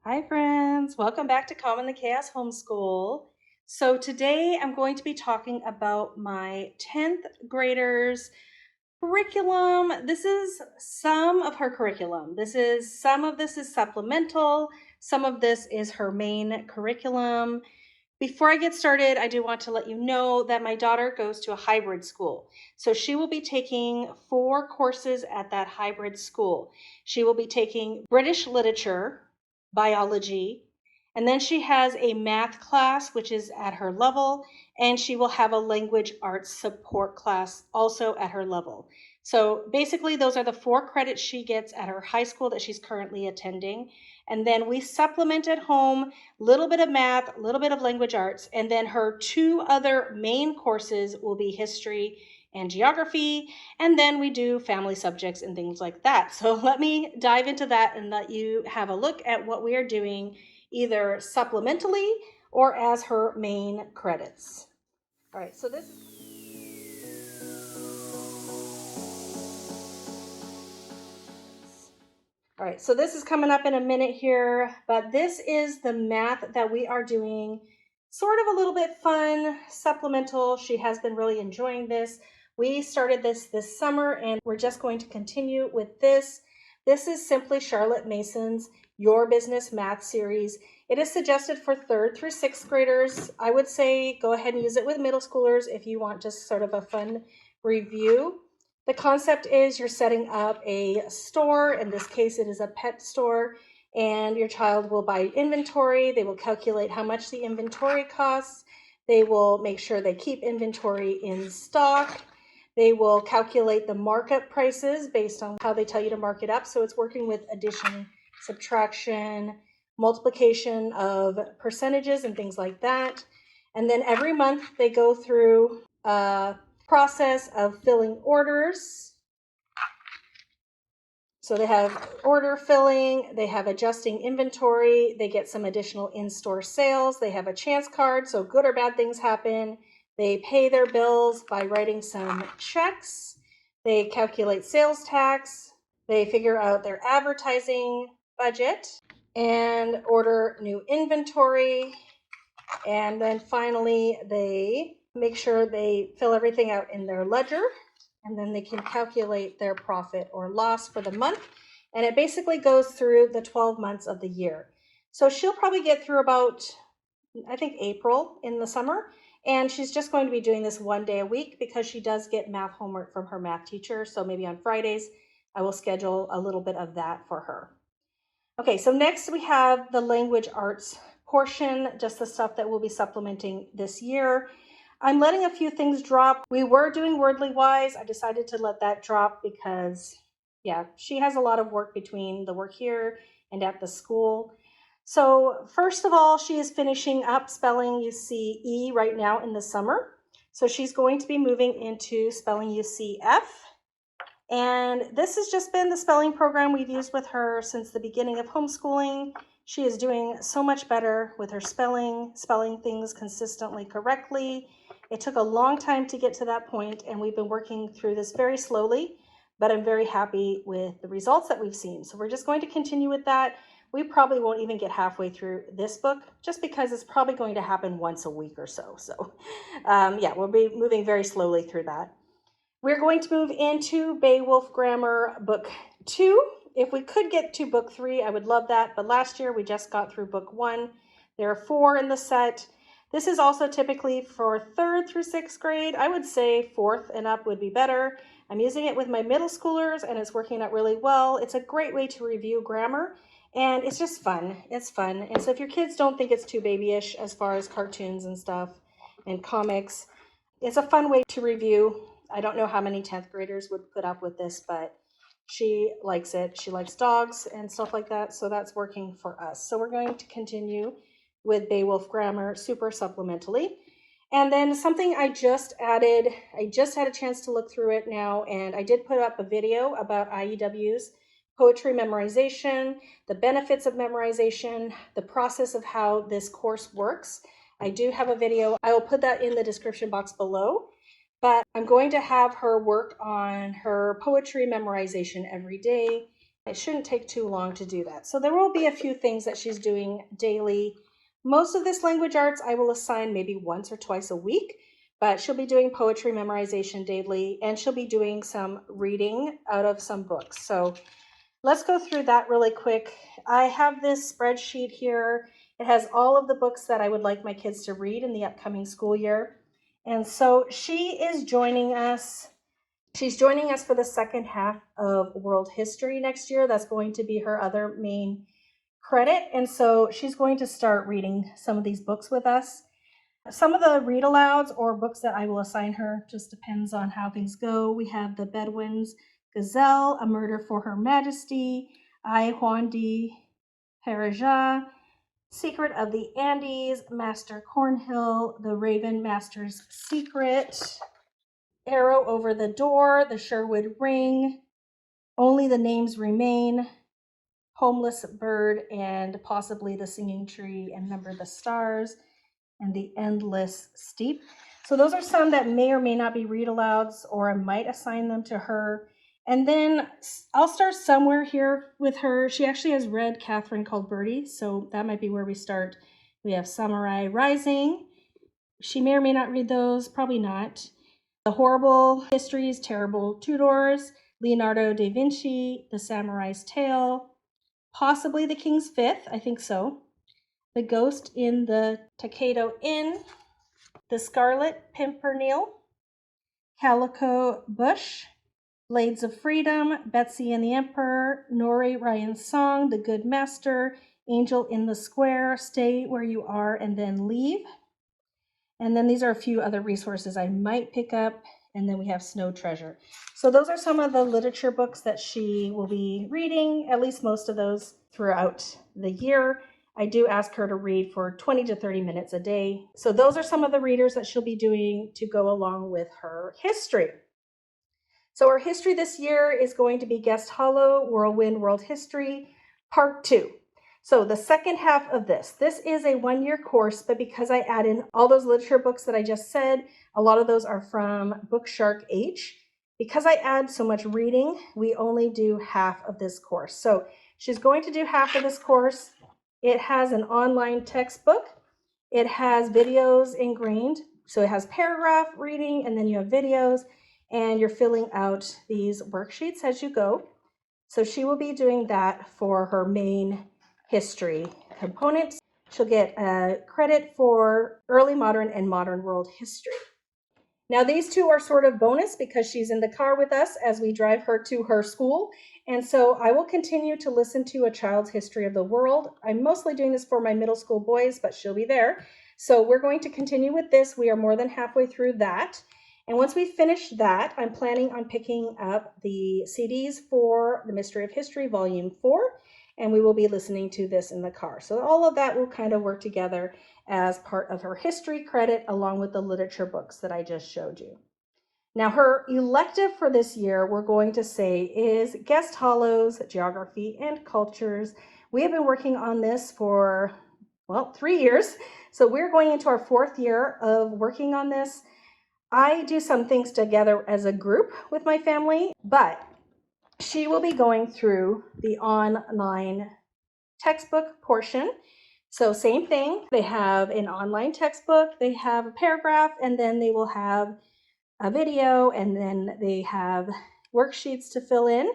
Hi friends, welcome back to Calm in the Chaos Homeschool. So today I'm going to be talking about my 10th graders curriculum. This is some of her curriculum. Some of this is supplemental, some of this is her main curriculum. Before I get started, I do want to let you know that my daughter goes to a hybrid school. So she will be taking 4 courses at that hybrid school. She will be taking British literature, biology, and then she has a math class, which is at her level, and she will have a language arts support class also at her level. So basically, those are the 4 credits she gets at her high school that she's currently attending. And then we supplement at home, a little bit of math, a little bit of language arts, and then her 2 other main courses will be history and geography, and then we do family subjects and things like that. So let me dive into that and let you have a look at what we are doing either supplementally or as her main credits. All right, so this All right, so this is coming up in a minute here, but this is the math that we are doing. Sort of a little bit fun, supplemental. She has been really enjoying this. We started this summer and we're just going to continue with this. This is simply Charlotte Mason's Your Business Math series. It is suggested for 3rd through 6th graders. I would say go ahead and use it with middle schoolers if you want just sort of a fun review. The concept is you're setting up a store. In this case, it is a pet store, and your child will buy inventory. They will calculate how much the inventory costs. They will make sure they keep inventory in stock. They will calculate the markup prices based on how they tell you to mark it up. So it's working with addition, subtraction, multiplication of percentages and things like that. And then every month they go through process of filling orders. So they have order filling, they have adjusting inventory, they get some additional in-store sales, they have a chance card, so good or bad things happen. They pay their bills by writing some checks. They calculate sales tax. They figure out their advertising budget and order new inventory. And then finally, they make sure they fill everything out in their ledger, and then they can calculate their profit or loss for the month. And it basically goes through the 12 months of the year. So she'll probably get through about, I think, April in the summer. And she's just going to be doing this 1 day a week because she does get math homework from her math teacher. So maybe on Fridays, I will schedule a little bit of that for her. Okay, so next we have the language arts portion, just the stuff that we'll be supplementing this year. I'm letting a few things drop. We were doing Wordly Wise. I decided to let that drop because, yeah, she has a lot of work between the work here and at the school. So first of all, she is finishing up spelling UCE right now in the summer. So she's going to be moving into spelling UCF. And this has just been the spelling program we've used with her since the beginning of homeschooling. She is doing so much better with her spelling things consistently correctly. It took a long time to get to that point, and we've been working through this very slowly, but I'm very happy with the results that we've seen. So we're just going to continue with that. We probably won't even get halfway through this book just because it's probably going to happen once a week or so. So yeah, we'll be moving very slowly through that. We're going to move into Beowulf Grammar Book 2. If we could get to Book 3, I would love that, but last year we just got through Book 1. There are 4 in the set. This is also typically for 3rd through 6th grade. I would say 4th and up would be better. I'm using it with my middle schoolers, and it's working out really well. It's a great way to review grammar, and it's just fun. It's fun. And so if your kids don't think it's too babyish as far as cartoons and stuff and comics, it's a fun way to review. I don't know how many 10th graders would put up with this, but she likes it. She likes dogs and stuff like that, so that's working for us. So we're going to continue with Beowulf Grammar super supplementally. And then something I just added, I just had a chance to look through it now, and I did put up a video about IEW's poetry memorization, the benefits of memorization, the process of how this course works. I do have a video. I will put that in the description box below. But I'm going to have her work on her poetry memorization every day. It shouldn't take too long to do that. So there will be a few things that she's doing daily. Most of this language arts I will assign maybe once or twice a week, but she'll be doing poetry memorization daily, and she'll be doing some reading out of some books. So let's go through that really quick. I have this spreadsheet here. It has all of the books that I would like my kids to read in the upcoming school year. And so she is joining us. She's joining us for the second half of world history next year. That's going to be her other main credit. And so she's going to start reading some of these books with us. Some of the read alouds or books that I will assign her just depends on how things go. We have The Bedouin's Gazelle, A Murder for Her Majesty, I, Juan de Pereja, Secret of the Andes, Master Cornhill, The Raven Master's Secret, Arrow Over the Door, The Sherwood Ring, Only the Names Remain, Homeless Bird, and possibly The Singing Tree, and Number the Stars, and The Endless Steep. So those are some that may or may not be read alouds, or I might assign them to her. And then I'll start somewhere here with her. She actually has read Catherine Called Birdie, so that might be where we start. We have Samurai Rising. She may or may not read those, probably not. The Horrible Histories, Terrible Tudors, Leonardo da Vinci, The Samurai's Tale, possibly The King's Fifth, I think so. The Ghost in the Takado Inn, The Scarlet Pimpernel, Calico Bush, Blades of Freedom, Betsy and the Emperor, Nori Ryan's Song, The Good Master, Angel in the Square, Stay Where You Are and Then Leave. And then these are a few other resources I might pick up. And then we have Snow Treasure. So those are some of the literature books that she will be reading, at least most of those throughout the year. I do ask her to read for 20 to 30 minutes a day. So those are some of the readers that she'll be doing to go along with her history. So our history this year is going to be Guest Hollow, Whirlwind World History, Part 2. So the second half of this is a one-year course, but because I add in all those literature books that I just said, a lot of those are from Bookshark H. Because I add so much reading, we only do half of this course. So she's going to do half of this course. It has an online textbook. It has videos ingrained. So it has paragraph reading, and then you have videos, and you're filling out these worksheets as you go. So she will be doing that for her main history components. She'll get credit for early modern and modern world history. Now these two are sort of bonus because she's in the car with us as we drive her to her school. And so I will continue to listen to a child's history of the world. I'm mostly doing this for my middle school boys, but she'll be there. So we're going to continue with this. We are more than halfway through that. And once we finish that, I'm planning on picking up the CDs for The Mystery of History, Volume 4, and we will be listening to this in the car. So all of that will kind of work together as part of her history credit along with the literature books that I just showed you. Now her elective for this year, we're going to say, is Guest Hollows, Geography and Cultures. We have been working on this for, 3 years. So we're going into our 4th year of working on this. I do some things together as a group with my family, but she will be going through the online textbook portion. So same thing, they have an online textbook, they have a paragraph, and then they will have a video, and then they have worksheets to fill in.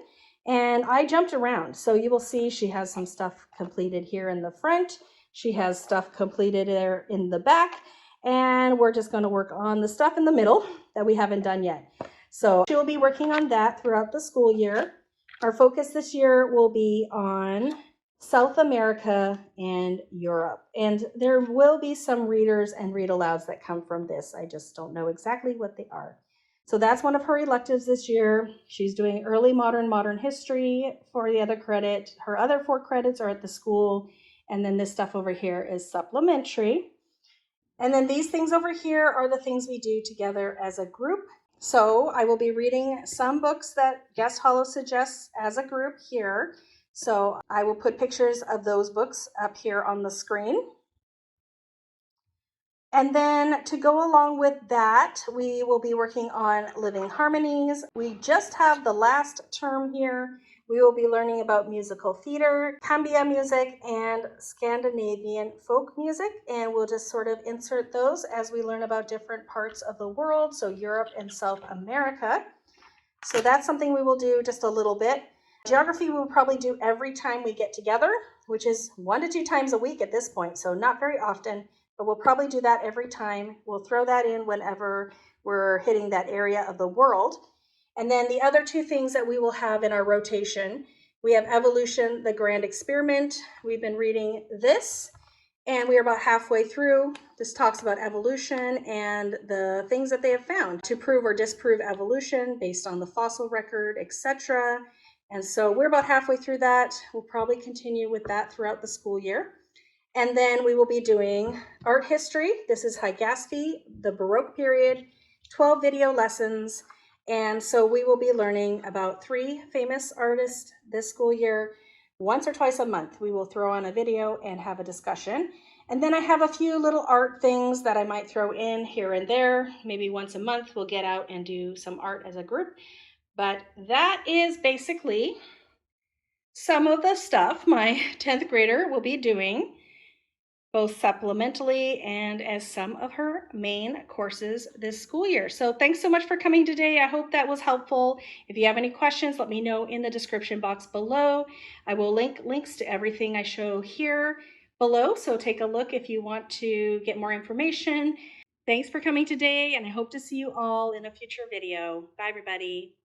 And I jumped around. So you will see she has some stuff completed here in the front. She has stuff completed there in the back. And we're just going to work on the stuff in the middle that we haven't done yet. So she will be working on that throughout the school year. Our focus this year will be on South America and Europe. And there will be some readers and read alouds that come from this. I just don't know exactly what they are. So that's one of her electives this year. She's doing early modern history for the other credit. Her other 4 credits are at the school. And then this stuff over here is supplementary. And then these things over here are the things we do together as a group. So I will be reading some books that Guest Hollow suggests as a group here. So I will put pictures of those books up here on the screen. And then to go along with that, we will be working on living harmonies. We just have the last term here. We will be learning about musical theater, cambia music, and Scandinavian folk music. And we'll just sort of insert those as we learn about different parts of the world, so Europe and South America. So that's something we will do just a little bit. Geography we will probably do every time we get together, which is 1 to 2 times a week at this point, so not very often, but we'll probably do that every time. We'll throw that in whenever we're hitting that area of the world. And then the other 2 things that we will have in our rotation, we have Evolution, the Grand Experiment. We've been reading this, and we are about halfway through. This talks about evolution and the things that they have found to prove or disprove evolution based on the fossil record, etc. And so we're about halfway through that. We'll probably continue with that throughout the school year. And then we will be doing art history. This is Hygaspi, the Baroque period, 12 video lessons. And so we will be learning about 3 famous artists this school year. Once or twice a month, we will throw on a video and have a discussion. And then I have a few little art things that I might throw in here and there. Maybe once a month, we'll get out and do some art as a group. But that is basically some of the stuff my 10th grader will be doing, both supplementally and as some of her main courses this school year. So thanks so much for coming today. I hope that was helpful. If you have any questions, let me know in the description box below. I will link links to everything I show here below, so take a look if you want to get more information. Thanks for coming today, and I hope to see you all in a future video. Bye, everybody.